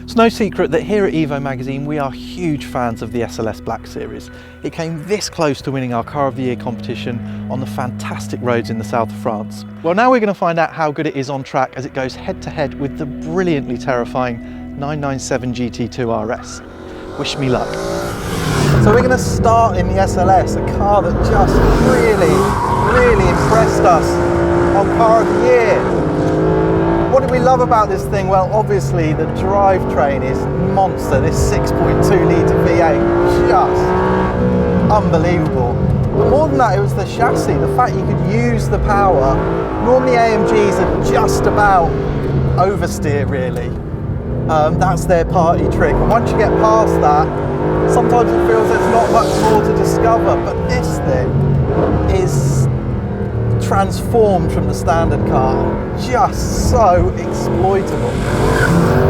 It's no secret that here at Evo magazine we are huge fans of the SLS Black series. It came this close to winning our Car of the Year competition on the fantastic roads in the south of France. Well, now we're going to find out how good it is on track as it goes head to head with the brilliantly terrifying 997 GT2 RS. Wish me luck. So we're going to start in the SLS, a car that just really impressed us on Car of the Year. What do we love about this thing? Well, obviously the drivetrain is monster. This 6.2 litre V8, just unbelievable. But more than that, it was the chassis, the fact you could use the power. Normally AMGs are just about oversteer, really. That's their party trick. And once you get past that, sometimes it feels there's not much more to discover. But this thing is transformed from the standard car, just so exploitable.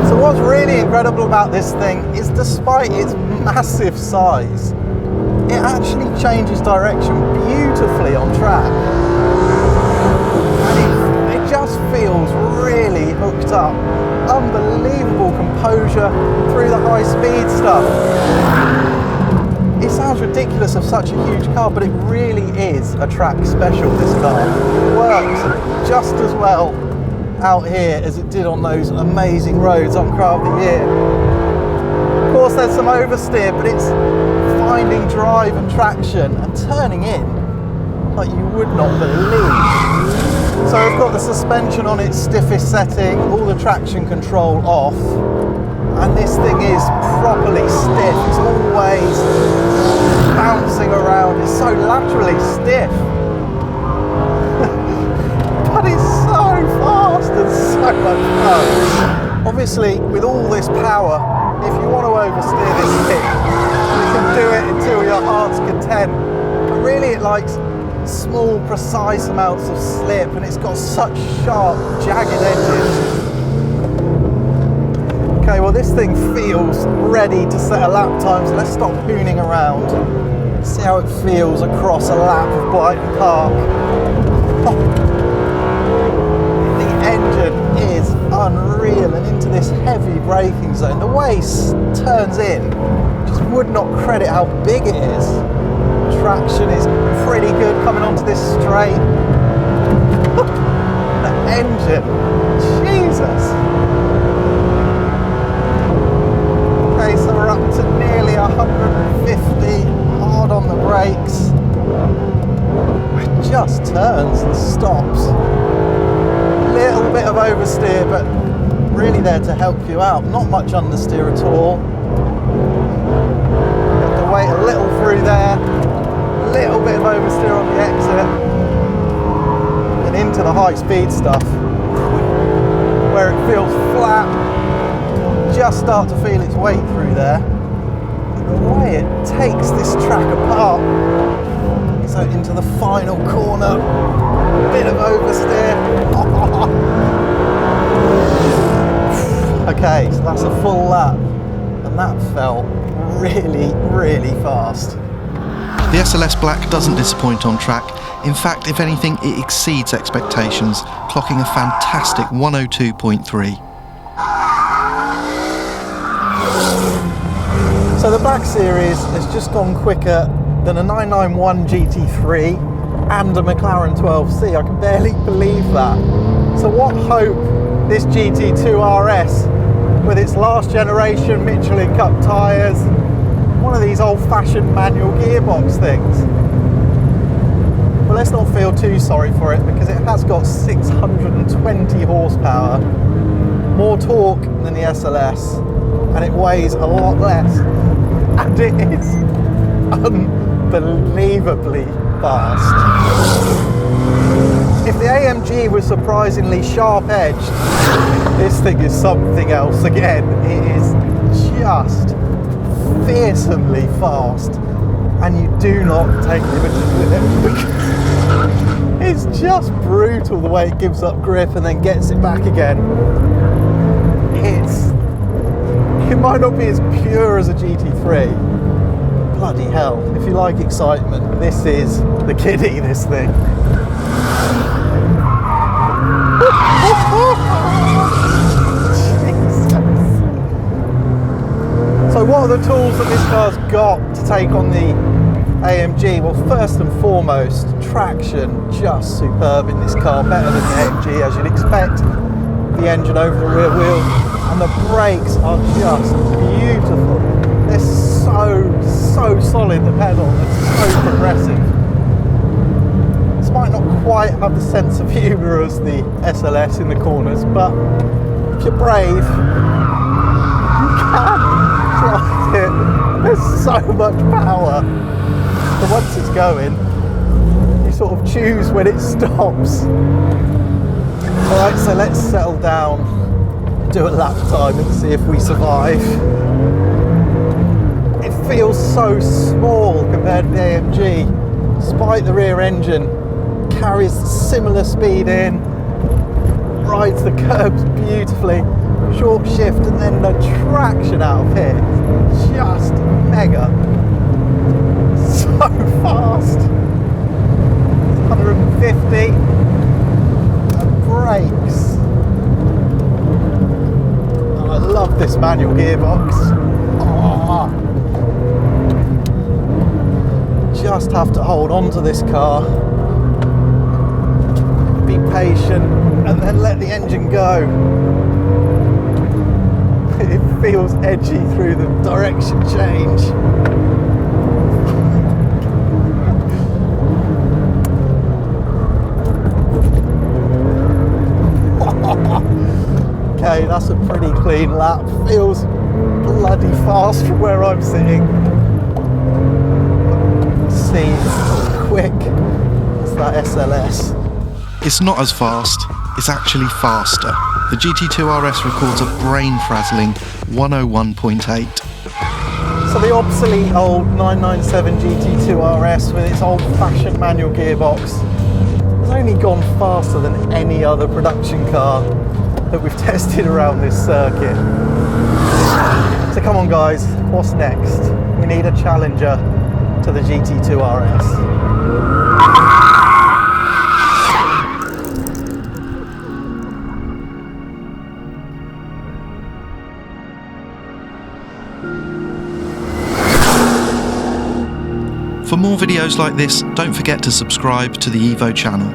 So what's really incredible about this thing is, despite its massive size, it actually changes direction beautifully on track, and it just feels really hooked up. Unbelievable composure through the high speed stuff. It sounds ridiculous of such a huge car, but it really is a track special, this car. It works just as well out here as it did on those amazing roads on Car of the Year. Of course there's some oversteer, but it's finding drive and traction and turning in like you would not believe. So we've got the suspension on its stiffest setting, all the traction control off, and this thing is properly stiff. It's always bouncing around. It's so laterally stiff. But it's so fast and so much fun. Obviously, with all this power, if you want to oversteer this thing, you can do it until your heart's content. But really it likes small, precise amounts of slip, and it's got such sharp, jagged edges. Okay, well this thing feels ready to set a lap time, so let's stop hooning around. See how it feels across a lap of Brighton Park. The engine is unreal, and into this heavy braking zone. The way it turns in, just would not credit how big it is. Traction is pretty good coming onto this straight. The engine, Jesus. Okay, so we're up to nearly 150, hard on the brakes. It just turns and stops. Little bit of oversteer, but really there to help you out. Not much understeer at all. You have to wait a little through there. Little bit of oversteer on the exit. And into the high speed stuff, where it feels flat. Just start to feel its weight through there. But the way it takes this track apart, so into the final corner, bit of oversteer. Okay, so that's a full lap, and that felt really fast. The SLS Black doesn't disappoint on track. In fact, if anything, it exceeds expectations, clocking a fantastic 102.3. So the Black Series has just gone quicker than a 991 GT3 and a McLaren 12C. I can barely believe that. So what hope this GT2 RS, with its last generation Michelin Cup tyres, one of these old-fashioned manual gearbox things. Well, let's not feel too sorry for it, because it has got 620 horsepower, more torque than the SLS, and it weighs a lot less. And it is unbelievably fast. If the AMG was surprisingly sharp-edged, this thing is something else again. It is just fearsomely fast, and you do not take liberties with it, because it's just brutal the way it gives up grip and then gets it back again. It might not be as pure as a GT3. Bloody hell, if you like excitement, this is the kiddie, this thing. Jesus. the tools that this car's got to take on the AMG? Well, first and foremost, traction, just superb in this car, better than the AMG as you'd expect. The engine over the rear wheel, and the brakes are just beautiful. They're so solid, the pedal, it's so progressive. This might not quite have the sense of humour as the SLS in the corners, but if you're brave, you can drive it. There's so much power. But once it's going, you sort of choose when it stops. Alright, so let's settle down, do a lap time and see if we survive. It feels so small compared to the AMG, despite the rear engine, carries similar speed in, rides the curbs beautifully, short shift, and then the traction out of here, just mega. So fast. 150. And brakes. Oh, I love this manual gearbox. Oh. Just have to hold on to this car. Be patient and then let the engine go. It feels edgy through the direction change. Okay, that's a pretty clean lap. Feels bloody fast from where I'm sitting. See, quick as that SLS. It's not as fast, it's actually faster. The GT2 RS records a brain-frazzling 101.8. So the obsolete old 997 GT2 RS with its old-fashioned manual gearbox has only gone faster than any other production car that we've tested around this circuit. So come on guys, what's next? We need a challenger to the GT2 RS. For more videos like this, don't forget to subscribe to the Evo channel.